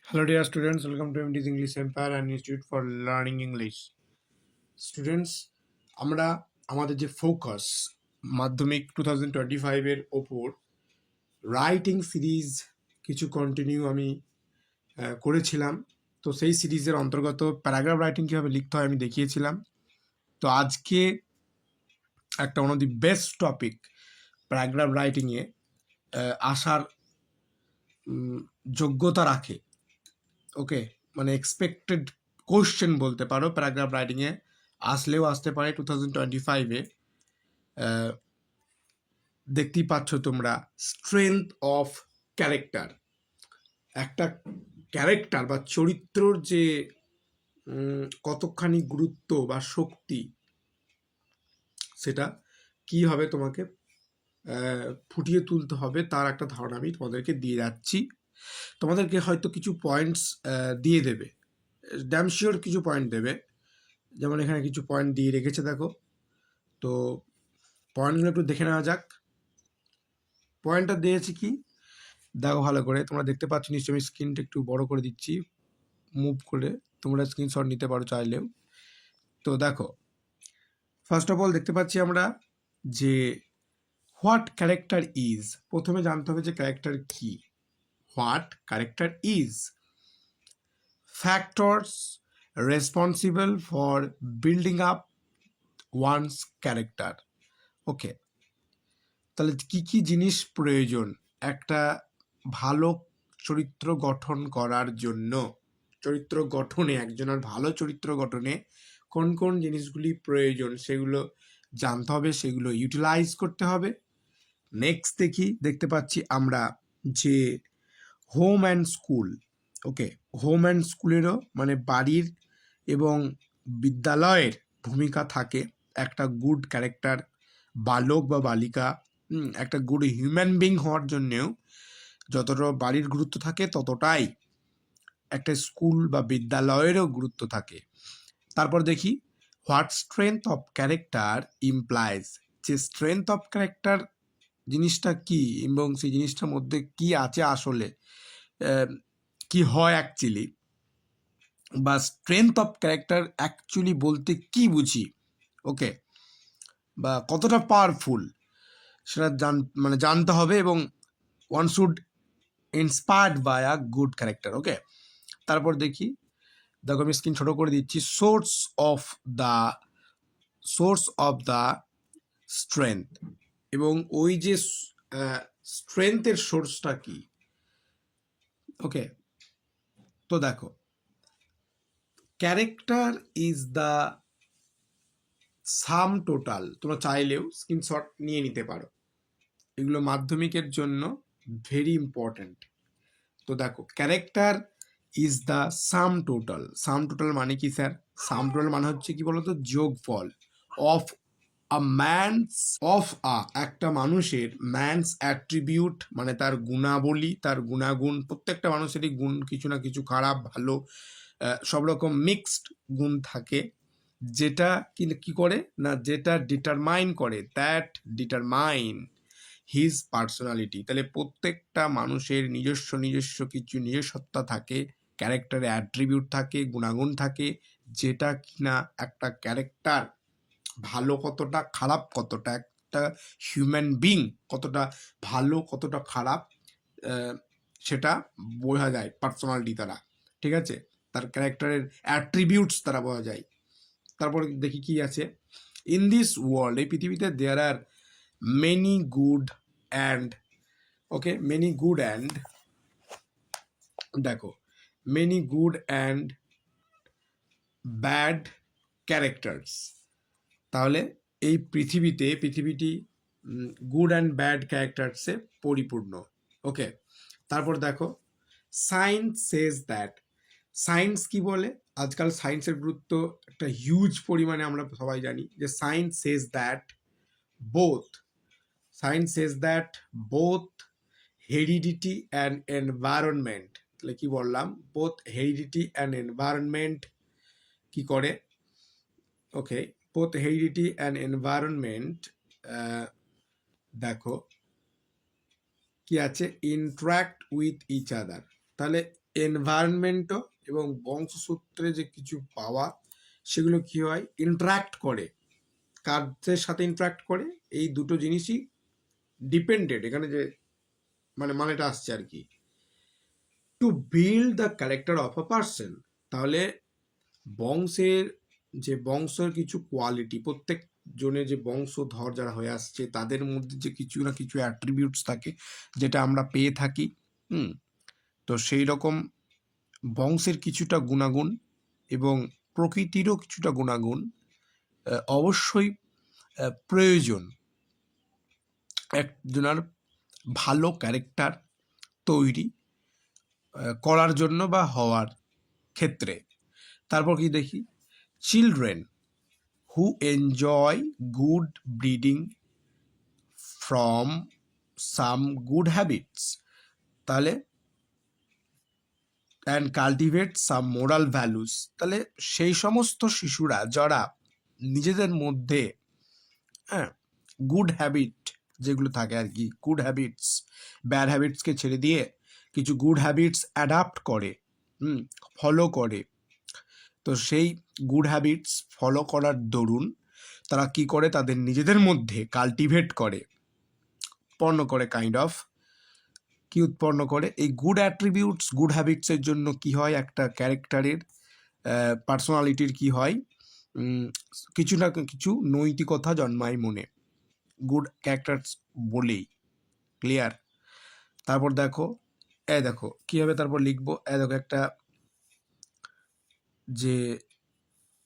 Hello, dear students. Welcome to MD's English Empire and Institute for Learning English. Students, আমরা আমাদের যে focus মাধ্যমিক 2025 এর ওপর রাইটিং সিরিজ কিছু কন্টিনিউ আমি করেছিলাম। তো সেই সিরিজের অন্তর্গত প্যারাগ্রাফ রাইটিং কীভাবে লিখতে হয় আমি দেখিয়েছিলাম। তো আজকে একটা one of the best topic paragraph রাইটিংয়ে আসার যোগ্যতা রাখে। ওকে, মানে এক্সপেক্টেড কোশ্চেন বলতে পারো, প্যারাগ্রাফ রাইটিংয়ে আসলেও আসতে পারে 2025-এ। দেখতেই পাচ্ছ তোমরা, স্ট্রেংথ অফ ক্যারেক্টার। একটা ক্যারেক্টার বা চরিত্রর যে কতখানি গুরুত্ব বা শক্তি, সেটা কীভাবে তোমাকে ফুটিয়ে তুলতে হবে তার একটা ধারণা আমি তোমাদেরকে দিয়ে যাচ্ছি। তোমাদেরকে হয়তো কিছু পয়েন্টস দিয়ে দেবে, ড্যাম শিওর কিছু পয়েন্ট দেবে। যেমন এখানে কিছু পয়েন্ট দিয়ে রেখেছে, দেখো। তো পয়েন্টগুলো একটু দেখে নেওয়া যাক। পয়েন্টটা দিয়েছি কি দেখো ভালো করে, তোমরা দেখতে পাচ্ছ নিশ্চয়ই। আমি স্ক্রিনটা একটু বড় করে দিচ্ছি, মুভ করে তোমরা স্ক্রিনশট নিতে পারো চাইলেও। তো দেখো, ফার্স্ট অফ অল দেখতে পাচ্ছি আমরা যে হোয়াট ক্যারেক্টার ইজ। প্রথমে জানতে হবে যে ক্যারেক্টার কি। What character is, factors responsible for building up one's character. Okay, তাহলে কি কি জিনিস প্রয়োজন একটা ভালো চরিত্র গঠন করার জন্য? চরিত্র গঠনে, একজনের ভালো চরিত্র গঠনে কোন কোন জিনিসগুলি প্রয়োজন সেগুলো জানতে হবে, সেগুলো ইউটিলাইজ করতে হবে। নেক্সট দেখতে পাচ্ছি আমরা যে home and school. Okay, home and স্কুলেরও মানে বাড়ির এবং বিদ্যালয়ের ভূমিকা থাকে একটা গুড ক্যারেক্টার, বালক বা বালিকা, একটা গুড হিউম্যান বিং হওয়ার জন্যেও যতটা বাড়ির গুরুত্ব থাকে ততটাই একটা স্কুল বা বিদ্যালয়েরও গুরুত্ব থাকে। তারপর দেখি what strength of character implies. যে স্ট্রেংথ অফ ক্যারেক্টার জিনিসটা কি এবং সেই জিনিসটার মধ্যে কি আছে আসলে, কি হয় অ্যাকচুয়ালি, বা স্ট্রেংথ অফ ক্যারেক্টার অ্যাকচুয়ালি বলতে কি বুঝি। ওকে, বা কতটা পাওয়ারফুল সেটা জানতে হবে, এবং one should inspired by a good character. Okay, তারপর দেখি, দেখো আমি স্ক্রিন ছোটো করে দিচ্ছি। সোর্স অফ দ্য স্ট্রেংথ, এবং ওই যে স্ট্রেংথের সোর্সটা কি। ওকে, তো দেখো, character is the sum total. তোমরা চাইলেও স্ক্রিনশট নিয়ে নিতে পারো, এগুলো মাধ্যমিকের জন্য ভেরি ইম্পর্ট্যান্ট। তো দেখো, character is the sum total. Sum total মানে কি স্যার? সাম টোটাল মানে হচ্ছে কি বলতো, যোগফল অফ আ ম্যানস, একটা মানুষের ম্যানস অ্যাট্রিবিউট মানে তার গুণাবলী, তার গুণাগুণ। প্রত্যেকটা মানুষেরই গুণ কিছু না কিছু, খারাপ ভালো সব রকম মিক্সড গুণ থাকে, যেটা কি করে না, যেটা ডিটারমাইন করে, দ্যাট ডিটারমাইন হিজ পার্সোনালিটি। তাহলে প্রত্যেকটা মানুষের নিজস্ব কিছু নিজস্বতা থাকে, ক্যারেক্টারে অ্যাট্রিবিউট থাকে, গুণাগুণ থাকে, যেটা কিনা একটা ক্যারেক্টার ভালো কতটা, খারাপ কতটা, একটা হিউম্যান বিং কতটা ভালো কতটা খারাপ, সেটা বোঝা যায় পার্সোনালিটি দ্বারা। ঠিক আছে, তার ক্যারেক্টারের অ্যাট্রিবিউটস দ্বারা বোঝা যায়। তারপর দেখি কি আছে, ইন দিস ওয়ার্ল্ড, এই পৃথিবীতে there are many good and, okay, many good and, দেখো, many good and bad characters. তাহলে এই পৃথিবীটি গুড অ্যান্ড ব্যাড ক্যারেক্টার্সে পরিপূর্ণ। ওকে, তারপর দেখো, সায়েন্স সেজ দ্যাট। সায়েন্স কি বলে? আজকাল সায়েন্সের গুরুত্ব একটা হিউজ পরিমাণে আমরা সবাই জানি, যে science says that both heredity and environment. তাহলে কি বললাম? বোথ হেরিডিটি অ্যান্ড এনভায়রনমেন্ট কি করে? ওকে, বোথ হেরিডিটি অ্যান্ড এনভায়রনমেন্ট, দেখো কি আছে, ইন্টারাক্ট উইথ ইচ আদার। তাহলে এনভায়রনমেন্টও এবং বংশসূত্রে যে কিছু পাওয়া সেগুলো কি হয়, ইন্টারাক্ট করে। কাদের সাথে ইন্টারাক্ট করে? এই দুটো জিনিসই ডিপেন্ডেড, এখানে যে মানেটা আসছে আর কি, to build the character of a person. তাহলে বংশের কিছু কোয়ালিটি, প্রত্যেক জনের যে বংশধর যারা হয়ে আসছে তাদের মধ্যে যে কিছু না কিছু অ্যাট্রিবিউটস থাকে যেটা আমরা পেয়ে থাকি। তো সেই রকম বংশের কিছুটা গুণাগুণ এবং প্রকৃতিরও কিছুটা গুণাগুণ অবশ্যই প্রয়োজন একজনের ভালো ক্যারেক্টার তৈরি করার জন্য বা হওয়ার ক্ষেত্রে। তারপর কি দেখি, children who enjoy good breeding from some good habits, তাহলে and cultivate some moral values, তাহলে সেই সমস্ত শিশুরা যারা নিজেদের মধ্যে গুড হ্যাবিট যেগুলো থাকে আর কি, গুড হ্যাবিটস, ব্যাড হ্যাবিটসকে ছেড়ে দিয়ে কিছু গুড হ্যাবিটস অ্যাডাপ্ট করে, ফলো করে। তো সেই গুড হ্যাবিটস ফলো করার দরুন তারা কি করে, তাদের নিজেদের মধ্যে কাল্টিভেট করে, উৎপন্ন করে, কাইন্ড অফ কি উৎপন্ন করে, এই গুড অ্যাট্রিবিউটস, গুড হ্যাবিটসের জন্য কি হয়, একটা ক্যারেক্টারের পার্সোনালিটির কি হয়, কিছু না কিছু নৈতিকতা জন্মায় মনে, গুড ক্যারেক্টার্স বলেই। ক্লিয়ার? তারপর দেখো কীভাবে তারপর লিখবো, দেখো একটা যে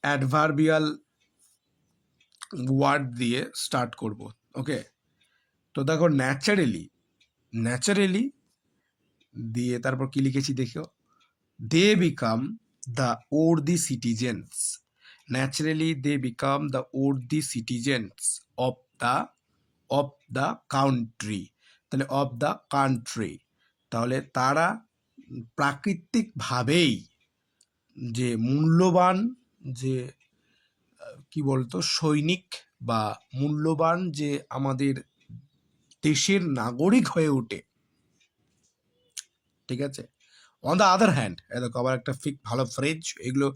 অ্যাডভার্বিয়াল ওয়ার্ড দিয়ে স্টার্ট করব। ওকে, তো দেখো ন্যাচারালি দিয়ে তারপর কি লিখেছি দেখো, they become the worthy citizens, naturally they become the worthy citizens of the country, তাহলে অফ দ্য কান্ট্রি, তাহলে তারা প্রাকৃতিকভাবেই যে মূল্যবান, যে কি বলতো, সৈনিক বা মূল্যবান যে আমাদের দেশের নাগরিক হয়ে ওঠে। ঠিক আছে? অন দ্য আদার হ্যান্ড, দেখো আবার একটা ভালো ফ্রেজ, এগুলো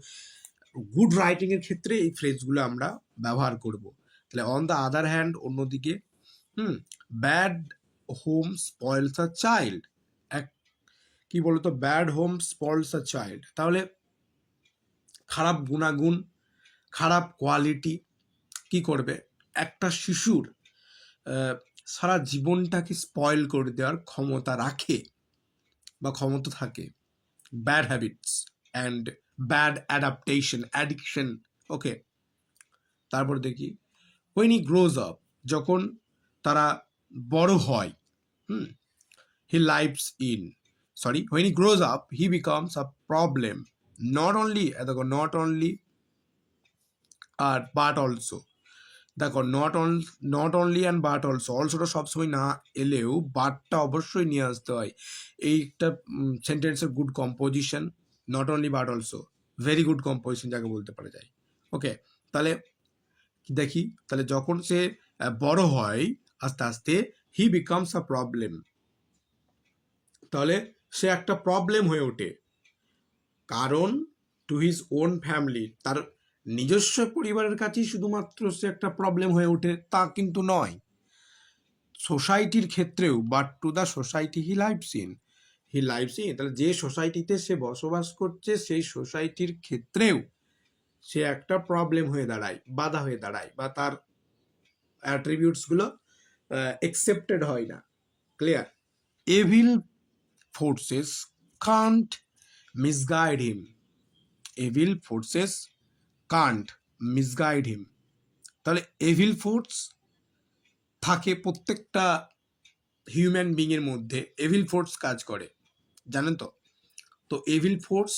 গুড রাইটিং এর ক্ষেত্রে এই ফ্রেজগুলো আমরা ব্যবহার করব। তাহলে অন দ্য আদার হ্যান্ড, অন্যদিকে bad home spoils a child, কি বলতো, bad home spoils a child, তাহলে খারাপ গুণাগুণ, খারাপ কোয়ালিটি কি করবে, একটা শিশুর সারা জীবনটাকে স্পয়েল করে দেওয়ার ক্ষমতা রাখে বা ক্ষমতা থাকে। Bad habits and bad addiction. Okay, তারপর দেখি when he grows up, যখন তারা বড় হয়, when he grows up he becomes a problem, not only but also, দেখো not only and but also, অলসোটা সবসময় না এলেও বাটটা অবশ্যই নিয়ে আসতে হয়। এইটা সেন্টেন্সের good composition, not only but also, very good composition যাকে বলতে পারা যায়। ওকে, তাহলে দেখি, তাহলে যখন সে বড় হয় আস্তে আস্তে, হি বিকামস আ প্রবলেম, তাহলে সে একটা প্রবলেম হয়ে ওঠে। কারণ টু হিজ ওন ফ্যামিলি, তার নিজস্ব পরিবারের কাছেই শুধুমাত্র সে একটা প্রবলেম হয়ে ওঠে তা কিন্তু নয়, সোসাইটির ক্ষেত্রেও, but to the society he lives in, তাহলে যে সোসাইটিতে সে বসবাস করছে সেই সোসাইটির ক্ষেত্রেও সে একটা প্রবলেম হয়ে দাঁড়ায়, বাধা হয়ে দাঁড়ায়, বা তার অ্যাট্রিবিউটসগুলো অ্যাকসেপ্টেড হয় না। Clear? Evil forces can't misguide him, evil forces can't misguide him, তাহলে এভিল ফোর্স থাকে প্রত্যেকটা হিউম্যান বিংয়ের মধ্যে, এভিল ফোর্স কাজ করে, জানেন তো? তো এভিল ফোর্স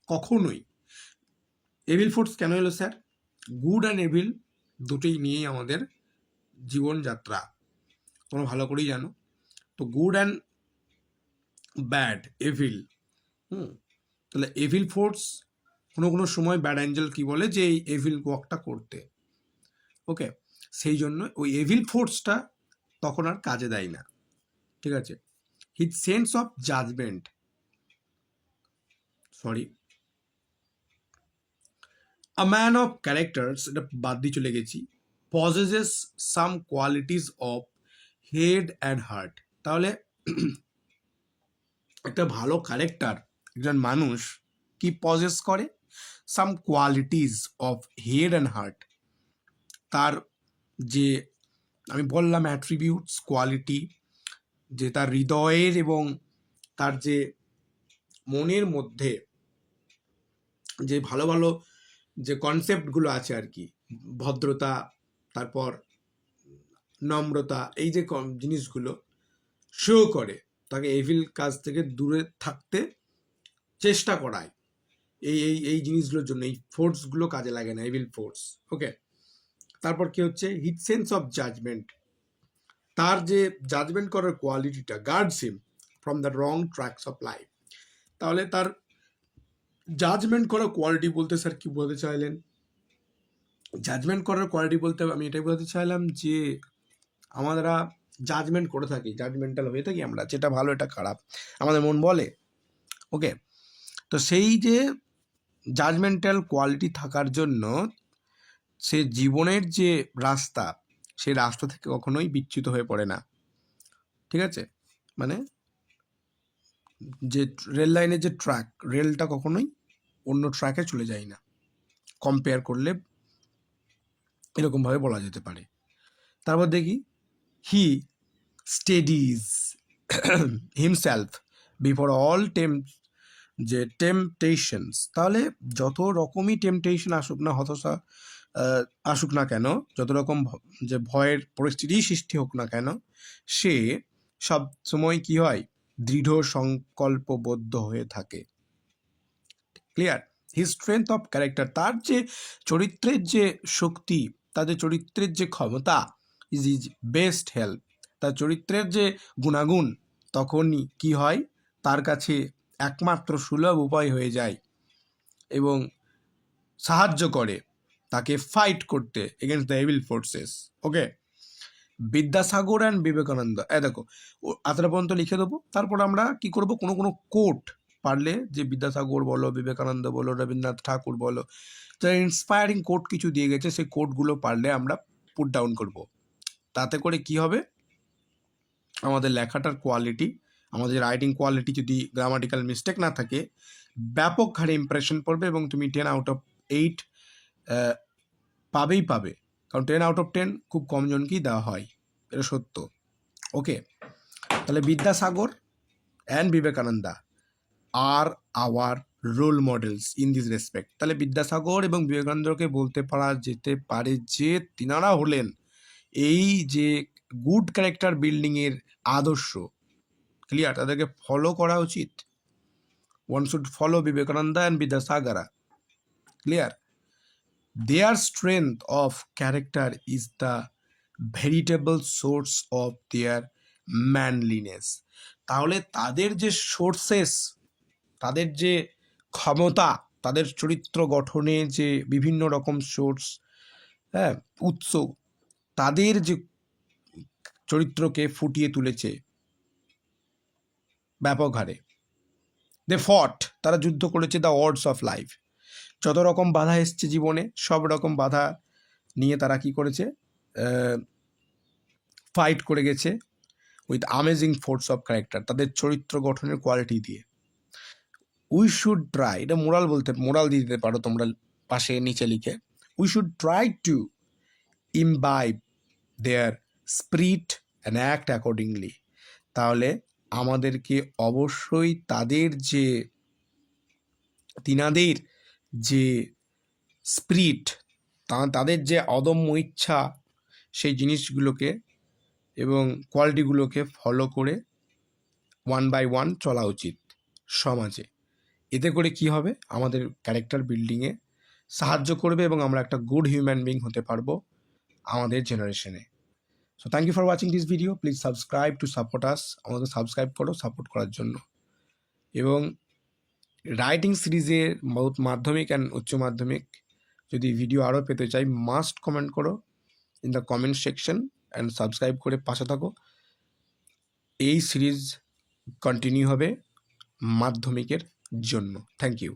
কখনোই, এভিল ফোর্স কেন এলো স্যার? গুড অ্যান্ড এভিল দুটোই নিয়েই আমাদের জীবনযাত্রা, তোমরা ভালো করেই জানো। তো গুড অ্যান্ড ব্যাড, এভিল, তাহলে এভিল ফোর্স কোনো সময় ব্যাড অ্যাঞ্জেল কি বলে যে এই এভিল ওয়ার্কটা করতে। ওকে, সেই জন্য ওই এভিল ফোর্সটা তখন আর কাজে দেয় না। ঠিক আছে? His sense of judgement, sorry, a man of characters, এটা বাদ দিয়ে চলে গেছি, possesses some qualities of head and heart. তাহলে একটা ভালো ক্যারেক্টার, একজন মানুষ কি পজেস করে? Some qualities of head and heart. তার যে আমি বললাম অ্যাট্রিবিউটস, কোয়ালিটি, যে তার হৃদয়ের এবং তার যে মনের মধ্যে যে ভালো ভালো যে কনসেপ্টগুলো আছে আর কি, ভদ্রতা, তারপর নম্রতা, এই যে জিনিসগুলো শো করে, তাকে এভিল কাজ থেকে দূরে থাকতে চেষ্টা করায়। এই এই এই জিনিসগুলোর জন্য এই ফোর্সগুলো কাজে লাগে না, এভিল ফোর্স। ওকে, তারপর কি হচ্ছে? His sense of judgement. তার যে জাজমেন্ট করার কোয়ালিটিটা guards him from the wrong tracks of life. তাহলে তার জাজমেন্ট করার কোয়ালিটি বলতে স্যার কি বলতে চাইলেন? জাজমেন্ট করার কোয়ালিটি বলতে আমি এটাই বলতে চাইলাম যে আমরা জাজমেন্ট করে থাকি, জাজমেন্টাল হয়ে থাকি আমরা, যেটা ভালো এটা খারাপ আমাদের মন বলে। ওকে, তো সেই যে জাজমেন্টাল কোয়ালিটি থাকার জন্য সে জীবনের যে রাস্তা, সেই রাস্তা থেকে কখনোই বিচ্যুত হয়ে পড়ে না। ঠিক আছে, মানে যে রেল লাইনের যে ট্র্যাক, রেলটা কখনোই অন্য ট্র্যাকে চলে যায় না, কম্পেয়ার করলে এরকমভাবে বলা যেতে পারে। তারপর দেখি, হি স্টেডিজ হিমসেলফ বিফোর অল যে টেম্পটেশনস। তাহলে যত রকমই টেম্পটেশন আসুক না, হতাশা আসুক না কেন, যত রকম যে ভয়ের পরিস্থিতি সৃষ্টি হোক না কেন, সে সব সময় কি হয়? দৃঢ় সংকল্পবদ্ধ হয়ে থাকে। Clear? His strength of character, তার যে চরিত্রের যে শক্তি, তাদের চরিত্রের যে ক্ষমতা, ইজ বেস্ট হেল্প। তার চরিত্রের যে গুণাগুণ তখনই কি হয়? তার কাছে একমাত্র সুলভ উপায় হয়ে যায় এবং সাহায্য করে তাকে ফাইট করতে against the evil forces. Okay, Vidyasagar and Vivekananda, দেখো এতটা পর্যন্ত লিখে দেবো। তারপর আমরা কি করব, কোনো কোনো কোট পারলে, যে বিদ্যাসাগর বলো, বিবেকানন্দ বলো, রবীন্দ্রনাথ ঠাকুর বলো, যারা ইন্সপায়ারিং কোট কিছু দিয়ে গেছে, সেই কোটগুলো পারলে আমরা পুট ডাউন করব। তাতে করে কি হবে? আমাদের লেখাটার কোয়ালিটি, আমাদের রাইটিং কোয়ালিটি যদি গ্রামাটিক্যাল মিস্টেক না থাকে, ব্যাপক হারে ইমপ্রেশন পড়বে এবং তুমি 10 আউট অফ 8 পাবেই পাবে। কারণ 10 আউট অফ 10 খুব কম জনকেই দেওয়া হয়, এটা সত্য। ওকে, তাহলে Vidyasagar and Vivekananda are our role models in this respect. তাহলে বিদ্যাসাগর এবং বিবেকানন্দকে বলতে পারা যেতে পারে যে তিনারা হলেন এই যে গুড ক্যারেক্টার বিল্ডিংয়ের আদর্শ। ক্লিয়ার? তাদেরকে ফলো করা উচিত। One should follow Vivekananda and Vidyasagar. Clear? Their strength of character is the veritable source of their manliness. তাহলে তাদের যে সোর্সেস, তাদের যে ক্ষমতা, তাদের চরিত্র গঠনে যে বিভিন্ন রকম সোর্স, হ্যাঁ, উৎস, তাদের যে চরিত্রকে ফুটিয়ে তুলেছে ব্যাপক হারে। দে ফট, তারা যুদ্ধ করেছে দ্য ওয়ার্ডস অফ লাইফ। যত রকম বাধা এসছে জীবনে, সব রকম বাধা নিয়ে তারা কি করেছে? ফাইট করে গেছে with amazing force of character, তাদের চরিত্র গঠনের কোয়ালিটি দিয়ে। উই শুড ট্রাই, এটা মোরাল দিয়ে দিতে পারো তোমরা পাশে নিচে লিখে, we should try to imbibe their spirit and act accordingly. তাহলে আমাদেরকে অবশ্যই তিনাদের যে স্পিরিট, তাদের যে অদম্য ইচ্ছা, সেই জিনিসগুলোকে এবং কোয়ালিটিগুলোকে ফলো করে 1 by 1 চলা উচিত সমাজে। এতে করে কি হবে? আমাদের ক্যারেক্টার বিল্ডিংয়ে সাহায্য করবে এবং আমরা একটা গুড হিউম্যান বিং হতে পারবো আমাদের জেনারেশনে। So thank you for watching this video. Please subscribe to support us. আমাদের সাবস্ক্রাইব করো সাপোর্ট করার জন্য। এবং রাইটিং সিরিজের মাধ্যমিক অ্যান্ড উচ্চ মাধ্যমিক যদি ভিডিও আরও পেতে চাই, মাস্ট কমেন্ট করো in the comment section and subscribe করে পাশে থাকো। এই সিরিজ কন্টিনিউ হবে মাধ্যমিকের জন্য। Thank you.